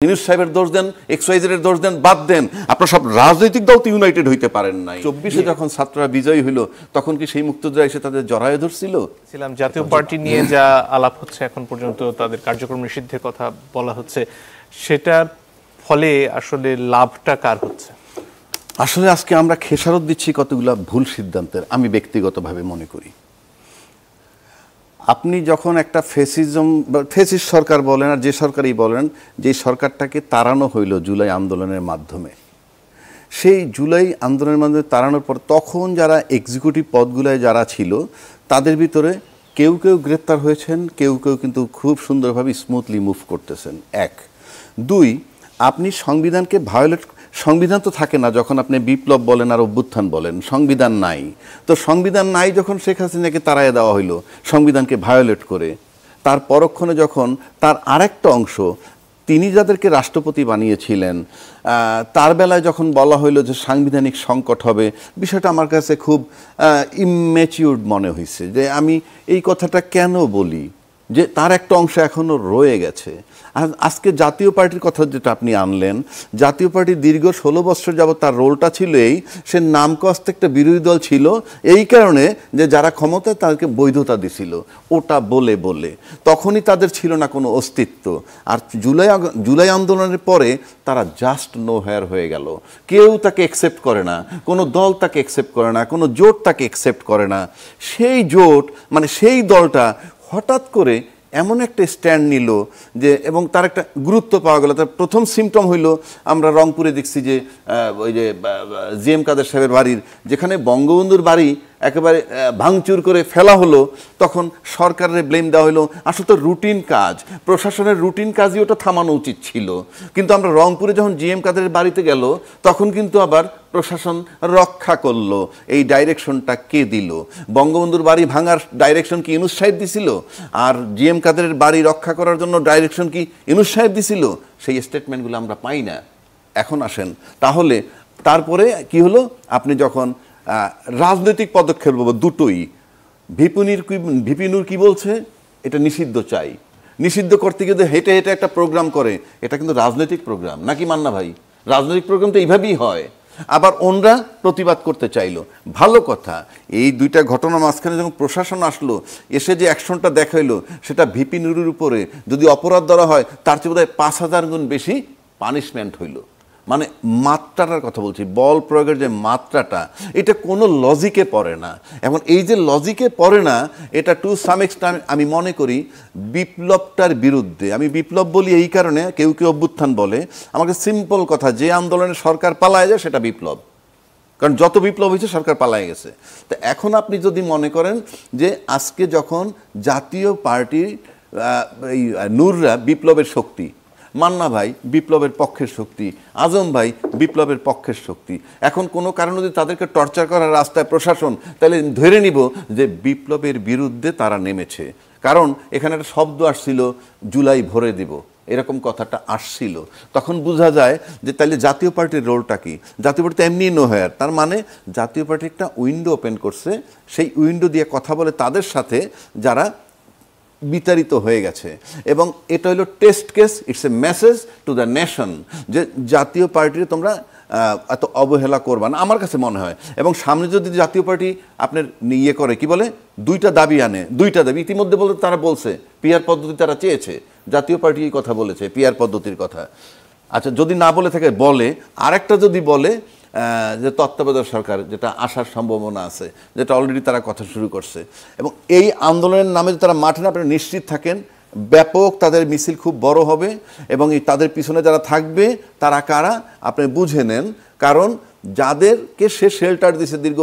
ইউনূস সাহেবের দোষ দেন, এক্সওয়াইজেড এর দোষ দেন, বাদ দেন, আপনারা সব রাজনৈতিক দল তো ইউনাইটেড হইতে পারেন নাই। 24-এ যখন ছাত্ররা বিজয়ী হইল তখন কি সেই মুক্তিযোদ্ধা এসে তাদের জড়ায়ে ধরছিল? জাতীয় পার্টি নিয়ে যা আলাপ হচ্ছে এখন পর্যন্ত, তাদের কার্যক্রম নিষিদ্ধের কথা বলা হচ্ছে, সেটার ফলে আসলে লাভটা কার হচ্ছে? আসলে আজকে আমরা খেসারত দিচ্ছি কতগুলো ভুল সিদ্ধান্তের, আমি ব্যক্তিগতভাবে মনে করি। আপনি যখন একটা ফেসিস্ট সরকার বলেন আর যে সরকারই বলেন, যে সরকারটাকে তাড়ানো হইল জুলাই আন্দোলনের মাধ্যমে, সেই জুলাই আন্দোলনের মাধ্যমে তাড়ানোর পর তখন যারা এক্সিকিউটিভ পদগুলোয় যারা ছিল তাদের ভিতরে কেউ কেউ গ্রেপ্তার হয়েছেন, কেউ কেউ কিন্তু খুব সুন্দরভাবে স্মুথলি মুভ করতেছেন। 1, 2, আপনি সংবিধানকে ভায়োলেট, সংবিধান তো থাকে না যখন আপনি বিপ্লব বলেন আর অভ্যুত্থান বলেন, সংবিধান নাই। তো সংবিধান নাই যখন শেখ হাসিনাকে তাড়াইয়া দেওয়া হইল সংবিধানকে ভায়োলেট করে, তার পরক্ষণে যখন তার আরেকটা অংশ, তিনি যাদেরকে রাষ্ট্রপতি বানিয়েছিলেন, তার বেলায় যখন বলা হইল যে সাংবিধানিক সংকট হবে, বিষয়টা আমার কাছে খুব ইম্যাচিউরড মনে হয়েছে। যে আমি এই কথাটা কেন বলি, যে তার একটা অংশ এখনও রয়ে গেছে। আর আজকে জাতীয় পার্টির কথা যেটা আপনি আনলেন, জাতীয় পার্টি দীর্ঘ 16 বছর যাবত তার রোলটা ছিল এই, সে নামকস্ত একটা বিরোধী দল ছিল এই কারণে যে যারা ক্ষমতায় তাদেরকে বৈধতা দিছিল ওটা বলে বলে, তখনই তাদের ছিল না কোনো অস্তিত্ব। আর জুলাই আন্দোলনের পরে তারা জাস্ট নো হেয়ার হয়ে গেল। কেউ তাকে অ্যাকসেপ্ট করে না, কোনো দল তাকে অ্যাকসেপ্ট করে না, কোনো জোট তাকে অ্যাকসেপ্ট করে না। সেই জোট মানে সেই দলটা হঠাৎ করে এমন একটা স্ট্যান্ড নিল যে, এবং তার একটা গুরুত্ব পাওয়া গেল। তার প্রথম সিমটম হইল, আমরা রংপুরে দেখছি যে ওই যে জিএম কাদের সাহেবের বাড়ির, যেখানে বঙ্গবন্ধুর বাড়ি একেবারে ভাঙচুর করে ফেলা হলো, তখন সরকারের ব্লেম দেওয়া হলো। আসলে তো রুটিন কাজ, প্রশাসনের রুটিন কাজই ওটা থামানো উচিত ছিল। কিন্তু আমরা রংপুরে যখন জিএম কাদের বাড়িতে গেল তখন কিন্তু আবার প্রশাসন রক্ষা করলো। এই ডাইরেকশনটা কে দিল? বঙ্গবন্ধুর বাড়ি ভাঙার ডাইরেকশন কি ইউনূস সাহেব দিছিল? আর জিএম কাদের বাড়ি রক্ষা করার জন্য ডাইরেকশন কি ইউনূস সাহেব দিছিল? সেই স্টেটমেন্টগুলো আমরা পাই না। এখন আসেন তাহলে, তারপরে কি হলো? আপনি যখন রাজনৈতিক পদক্ষেপ দুটোই, ভিপি নূর কি বলছে, এটা নিষিদ্ধ চাই, নিষিদ্ধ করতে গিয়ে হেঁটে হেঁটে একটা প্রোগ্রাম করে, এটা কিন্তু রাজনৈতিক প্রোগ্রাম নাকি মান্না ভাই? রাজনৈতিক প্রোগ্রাম তো এইভাবেই হয়। আবার ওনরা প্রতিবাদ করতে চাইলো, ভালো কথা। এই দুইটা ঘটনার মাঝখানে যখন প্রশাসন আসলো, এসে যে অ্যাকশনটা দেখাইলো, সেটা ভিপি নুরের উপরে যদি অপরাধ ধরা হয় তার চেয়ে বোধহয় 5000 গুণ বেশি পানিশমেন্ট হইল। মানে মাত্রাটার কথা বলছি, বল প্রয়োগের যে মাত্রাটা, এটা কোনো লজিকে পড়ে না। এখন এই যে লজিকে পড়ে না, এটা টু সাম এক্সটেন্ট আমি মনে করি বিপ্লবটার বিরুদ্ধে। আমি বিপ্লব বলি এই কারণে, কেউ কেউ অভ্যুত্থান বলে। আমাকে সিম্পল কথা, যে আন্দোলনে সরকার পালায় যায় সেটা বিপ্লব, কারণ যত বিপ্লব হয়েছে সরকার পালায় গেছে। তো এখন আপনি যদি মনে করেন যে আজকে যখন জাতীয় পার্টির এই নূররা বিপ্লবের শক্তি, মান্না ভাই বিপ্লবের পক্ষের শক্তি, আজম ভাই বিপ্লবের পক্ষের শক্তি, এখন কোনো কারণে যদি তাদেরকে টর্চার করার রাস্তায় প্রশাসন, তাহলে ধরে নিব যে বিপ্লবের বিরুদ্ধে তারা নেমেছে। কারণ এখানে একটা শব্দ আসছিল, জুলাই ভরে দিব, এরকম কথাটা আসছিল। তখন বোঝা যায় যে তাহলে জাতীয় পার্টির রোলটা কি। জাতীয় পার্টি তো এমনি নো হেয়ার, তার মানে জাতীয় পার্টি একটা উইন্ডো ওপেন করছে, সেই উইন্ডো দিয়ে কথা বলে তাদের সাথে যারা বিতাড়িত হয়ে গেছে। এবং এটা হলো test case, it's a message to the nation যে জাতীয় পার্টির তোমরা এত অবহেলা করবা না, আমার কাছে মনে হয়। এবং সামনে যদি জাতীয় পার্টি আপনার ইয়ে করে, কি বলে, দুইটা দাবি আনে, দুইটা দাবি ইতিমধ্যে বলতে তারা বলছে, পিআর পদ্ধতি তারা চেয়েছে, জাতীয় পার্টি এই কথা বলেছে পিআর পদ্ধতির কথা। আচ্ছা, যদি না বলে থাকে বলে, আরেকটা যদি বলে যে তত্ত্বাবধায়ক সরকার, যেটা আসার সম্ভাবনা আছে, যেটা অলরেডি তারা কথা শুরু করছে। এবং এই আন্দোলনের নামে তারা মাঠে না, আপনারা নিশ্চিত থাকেন ব্যাপক তাদের মিছিল খুব বড় হবে। এবং এই তাদের পিছনে যারা থাকবে তারা কারা আপনি বুঝে নেন। কারণ যাদেরকে সে শেল্টার দিচ্ছে, দীর্ঘ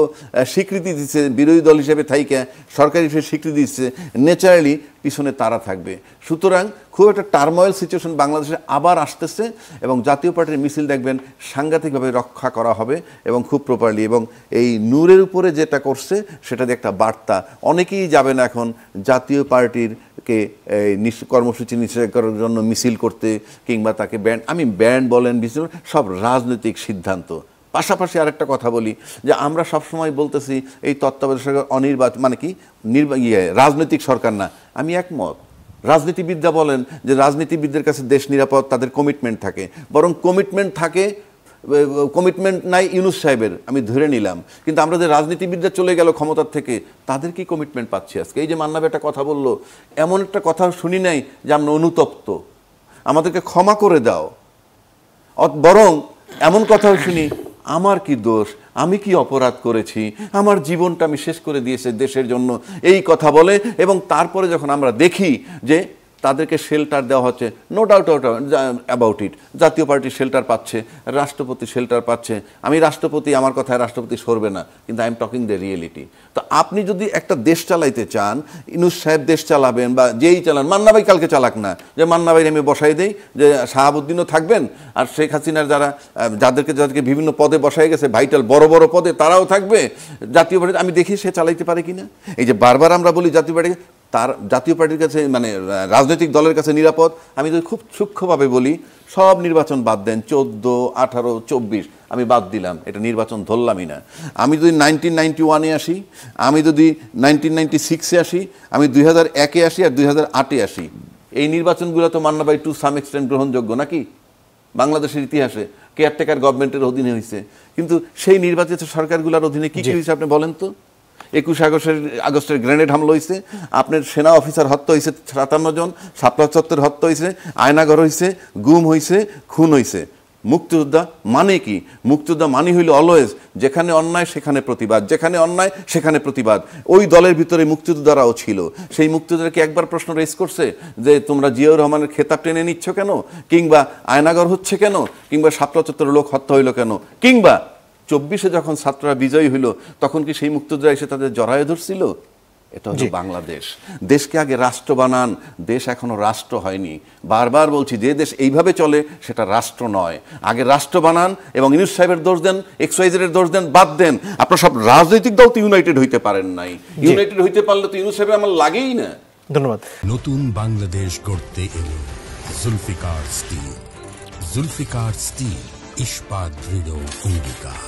স্বীকৃতি দিচ্ছে, বিরোধী দল হিসেবে থাইকে সরকারি হিসেবে স্বীকৃতি দিচ্ছে, ন্যাচারালি পিছনে তারা থাকবে। সুতরাং খুব একটা টার্ময়েল সিচুয়েশন বাংলাদেশে আবার আসতেছে। এবং জাতীয় পার্টির মিছিল দেখবেন সাংঘাতিকভাবে রক্ষা করা হবে এবং খুব প্রপারলি। এবং এই নূরের উপরে যেটা করছে সেটা দিয়ে একটা বার্তা, অনেকেই যাবে না এখন জাতীয় পার্টির কে কর্মসূচি নিষেধ করার জন্য মিছিল করতে, কিংবা তাকে ব্যান্ড, আমি ব্যান্ড বলেন মিছিল, সব রাজনৈতিক সিদ্ধান্ত। পাশাপাশি আরেকটা কথা বলি, যে আমরা সবসময় বলতেছি এই তত্ত্বাবধায়ক সরকার অনির্বাচিত, মানে কি রাজনৈতিক সরকার না। আমি একমত, রাজনীতিবিদরা বলেন যে রাজনীতিবিদদের কাছে দেশ নিরাপদ, তাদের কমিটমেন্ট থাকে, বরং কমিটমেন্ট থাকে, কমিটমেন্ট নাই ইউনূস সাহেবের, আমি ধরে নিলাম, কিন্তু আমরা যে রাজনীতিবিদরা চলে গেল ক্ষমতার থেকে, তাদের কি কমিটমেন্ট পাচ্ছি আজকে? এই যে মান্না ভাই একটা কথা বললো, এমন একটা কথা শুনি নাই যে আমরা অনুতপ্ত, আমাদেরকে ক্ষমা করে দাও, বরং এমন কথাও শুনি আমার কি দোষ, আমি কি অপরাধ করেছি, আমার জীবনটা আমি শেষ করে দিয়েছি দেশের জন্য, এই কথা বলে। এবং তারপরে যখন আমরা দেখি যে তাদেরকে শেল্টার দেওয়া হচ্ছে, নো ডাউট অ্যাবাউট ইট, জাতীয় পার্টি শেল্টার পাচ্ছে, রাষ্ট্রপতি শেল্টার পাচ্ছে, আমি রাষ্ট্রপতি, আমার কথায় রাষ্ট্রপতি সরবে না, কিন্তু I am talking the reality. তো আপনি যদি একটা দেশ চালাইতে চান, ইউনূস সাহেব দেশ চালাবেন বা যেই চালান, মান্না ভাই কালকে চালাক না, যে মান্না ভাই আমি বসাই দেই, যে শাহাবুদ্দিনও থাকবেন, আর শেখ হাসিনার যাদেরকে বিভিন্ন পদে বসাই গেছে, ভাইটাল বড় বড় পদে, তারাও থাকবে। জাতীয় পার্টি আমি দেখি সে চালাইতে পারে কিনা। এই যে বারবার আমরা বলি জাতীয় পার্টি, তার জাতীয় পার্টির কাছে মানে রাজনৈতিক দলের কাছে নিরাপদ, আমি যদি খুব সূক্ষ্মভাবে বলি, সব নির্বাচন বাদ দেন, 14, 18, 24 আমি বাদ দিলাম, এটা নির্বাচন ধরলামই না। আমি যদি 1991-এ আসি, আমি যদি 1996-এ আসি, আমি 2001-এ আসি, আর 2008-এ আসি, এই নির্বাচনগুলো তো মান্না ভাই টু সাম এক্সটেন্ট গ্রহণযোগ্য নাকি বাংলাদেশের ইতিহাসে? কেয়ারটেকার গভর্নমেন্টের অধীনে হয়েছে, কিন্তু সেই নির্বাচিত সরকারগুলোর অধীনে কি কি হয়েছে আপনি বলেন তো? 21 আগস্টের গ্রেনেড হামলা হয়েছে, আপনার সেনা অফিসার হত্যা হয়েছে 57 জন, শাপলা চত্বর হত্যা হয়েছে, আয়নাঘর হয়েছে, গুম হয়েছে, খুন হয়েছে। মুক্তিযোদ্ধা মানে কি? মুক্তিযোদ্ধা মানে হইল অলওয়েজ যেখানে অন্যায় সেখানে প্রতিবাদ, যেখানে অন্যায় সেখানে প্রতিবাদ। ওই দলের ভিতরে মুক্তিযোদ্ধারাও ছিল। সেই মুক্তিযোদ্ধারা কি একবার প্রশ্ন রেজ করছে যে তোমরা জিয়াউর রহমানের খেতাব টেনে নিচ্ছ কেন, কিংবা আয়নাঘর হচ্ছে কেন, কিংবা শাপলা চত্বরের লোক হত্যা হইল কেন, কিংবা 24-এ যখন ছাত্ররা বিজয়ী হইল তখন কি সেই মুক্তিযোদ্ধা এসে তাদের জড়ায়ে ধরছিল? এটা হচ্ছে বাংলাদেশ। দেশকে আগে রাষ্ট্র বানান, দেশ এখনো রাষ্ট্র হয়নি। বারবার বলছি, যে দেশ এইভাবে চলে সেটা রাষ্ট্র নয়। আগে রাষ্ট্র বানান, এবং ইউনূস সাহেবের দোষ দেন, XYZ এর দোষ দেন, বাদ দেন। আপনার সব রাজনৈতিক দল তো ইউনাইটেড হইতে পারেন নাই। ইউনাইটেড হইতে পারলে তো ইউনূস সাহেবের আমার লাগেই না। ধন্যবাদ। নতুন বাংলাদেশ গড়তে এলো জুলফিকার স্টিল। জুলফিকার স্টিল, ইস্পাত দৃঢ় অঙ্গীকার।